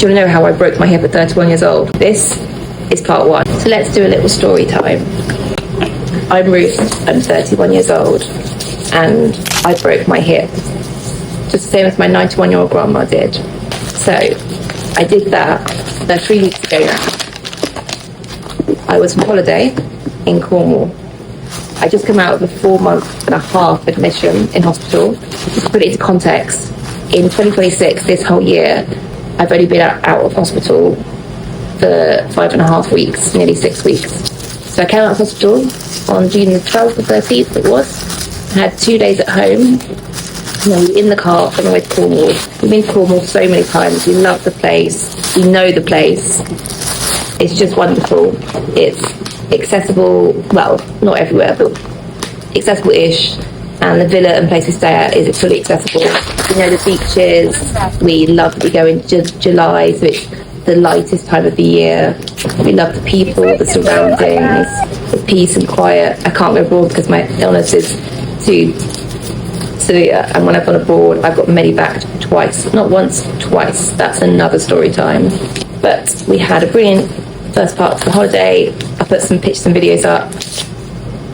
Do you want to know how I broke my hip at 31 years old? This is part one. So let's do a little story time. I'm Ruth, I'm 31 years old, and I broke my hip, just the same as my 91-year-old grandma did. So I did that 3 weeks ago now. I was on holiday in Cornwall. I just come out of a 4.5-month admission in hospital. Just to put it into context, in 2026, this whole year, I've only been out of hospital for 5.5 weeks, nearly 6 weeks. So I came out of hospital on June the 12th or 13th it was. I had 2 days at home. And then we were in the car on the way to Cornwall. We've been to Cornwall so many times. We love the place. We know the place. It's just wonderful. It's accessible, well, not everywhere, but accessible-ish. And the villa and place we stay at is fully accessible. We know the beaches. We love that we go in July, so it's the lightest time of the year. We love the people, the surroundings, the peace and quiet. I can't go abroad because my illness is too severe. And when I've gone abroad, I've got medevaced twice. Not once, twice. That's another story time. But we had a brilliant first part of the holiday. I put some pictures and videos up.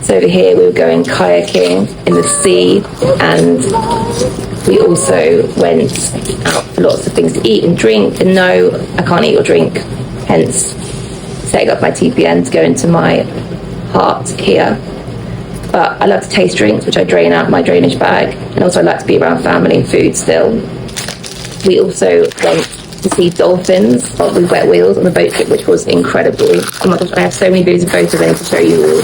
So over here we were going kayaking in the sea, and we also went out for lots of things to eat and drink. And no, I can't eat or drink, hence setting up my TPN to go into my heart here. But I love to taste drinks, which I drain out my drainage bag, and also I like to be around family and food still. We also went to see dolphins with wet wheels on the boat trip, which was incredible. Oh my gosh, I have so many videos and photos I need to show you all,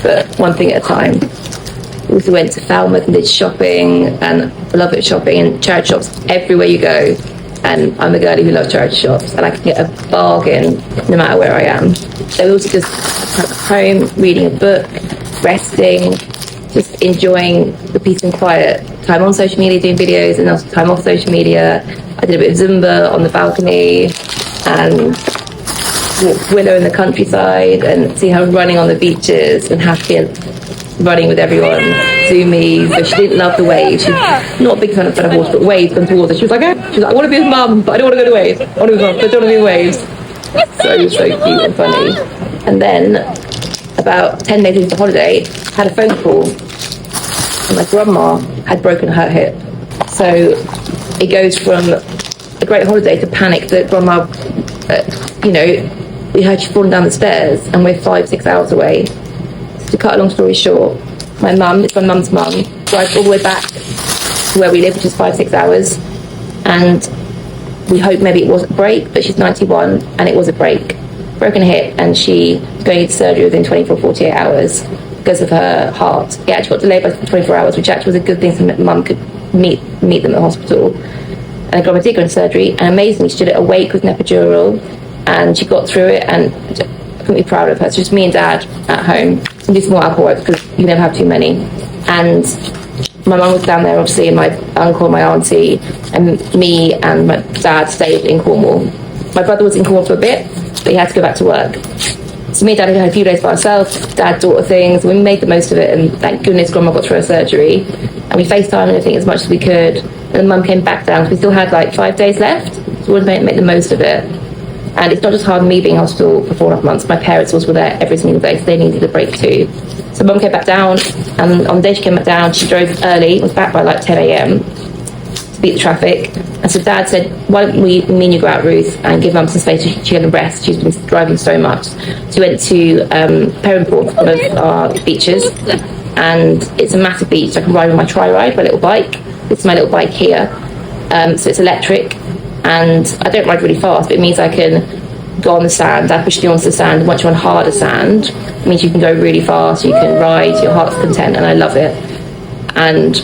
but one thing at a time. We also went to Falmouth and did shopping, and I love it shopping and charity shops everywhere you go. And I'm a girlie who loves charity shops, and I can get a bargain no matter where I am. So we also just at home, reading a book, resting, just enjoying the peace and quiet. Time on social media doing videos, and also time off social media. I did a bit of Zumba on the balcony and walked Willow in the countryside, and see her running on the beaches and happy and running with everyone. Zoomies. So she didn't love the waves. She's not a big fan of horse, but waves come towards her. She was like, I want to be his mum, but I don't want to go to waves. I want to be his mum, but I don't want to be in waves. So cute and funny. And then about 10 days into the holiday, I had a phone call, and my grandma had broken her hip. So it goes from a great holiday to panic that grandma, we heard she'd fallen down the stairs, and we're 5-6 hours away. So to cut a long story short, my mum's mum, drives all the way back to where we live, which is 5-6 hours, and we hope maybe it wasn't a break, but she's 91, and it was a break. Broken hip, and she was going into surgery within 24-48 hours because of her heart. It actually got delayed by 24 hours, which actually was a good thing so mum could meet them at the hospital. And grandma did go into surgery, and amazingly she did it awake with an epidural, and she got through it, and I couldn't be proud of her. So just me and Dad at home, and do some more alcohol because you never have too many. And my mum was down there obviously, and my uncle, my auntie, and me and my dad stayed in Cornwall. My brother was in Cornwall for a bit, but he had to go back to work. So me and Dad had a few days by ourselves, Dad, daughter things, and we made the most of it, and thank goodness grandma got through her surgery. And we FaceTimed and everything as much as we could. And then mum came back down, so we still had like 5 days left, so we wanted to make the most of it. And it's not just hard me being in hospital for 4.5 months, my parents also were there every single day, so they needed a break too. So mum came back down, and on the day she came back down, she drove early, was back by like 10 a.m. to beat the traffic. And so Dad said, why don't me and you go out, Ruth, and give mum some space so she can rest. She's been driving so much. So we went to Perranporth, one of our beaches, and it's a massive beach. I can ride on my tri-ride, my little bike. This is my little bike here. So it's electric, and I don't ride really fast, but it means I can go on the sand. I push you onto the sand, and once you're on harder sand, it means you can go really fast, you can ride, your heart's content, and I love it. And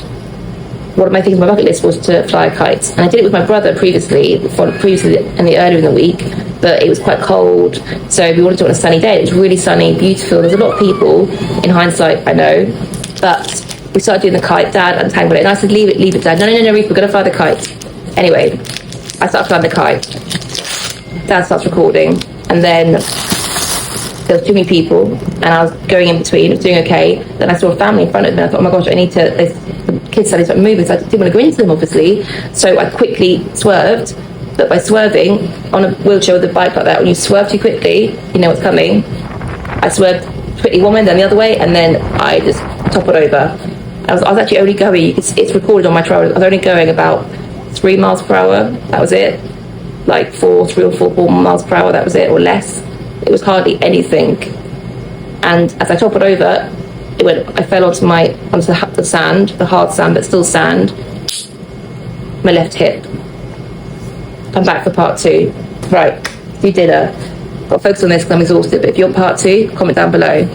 one of my things on my bucket list was to fly a kite, and I did it with my brother previously in the earlier in the week, but it was quite cold, so we wanted to do it on a sunny day. It was really sunny, beautiful. There's a lot of people, in hindsight, I know, but we started doing the kite. Dad untangled it, and I said, leave it, Dad. No, Ruth, we're going to fly the kite. Anyway, I started flying the kite. Dad starts recording, and then there was too many people, and I was going in between. It was doing okay. Then I saw a family in front of me, and I thought, oh my gosh, the kids started moving, so I didn't want to go into them, obviously. So I quickly swerved, But by swerving on a wheelchair with a bike like that, when you swerve too quickly, you know what's coming. I swerved quickly one way, then the other way, and then I just toppled over. I was actually only going, it's recorded on my trial, I was only going about 3 miles per hour, that was it. Like 3 or 4 miles per hour, that was it, or less. It was hardly anything. And as I toppled over, I fell onto the sand, the hard sand, but still sand, my left hip. I'm back for part 2. Right, do dinner. Got to focus on this because I'm exhausted, but if you want part 2, comment down below.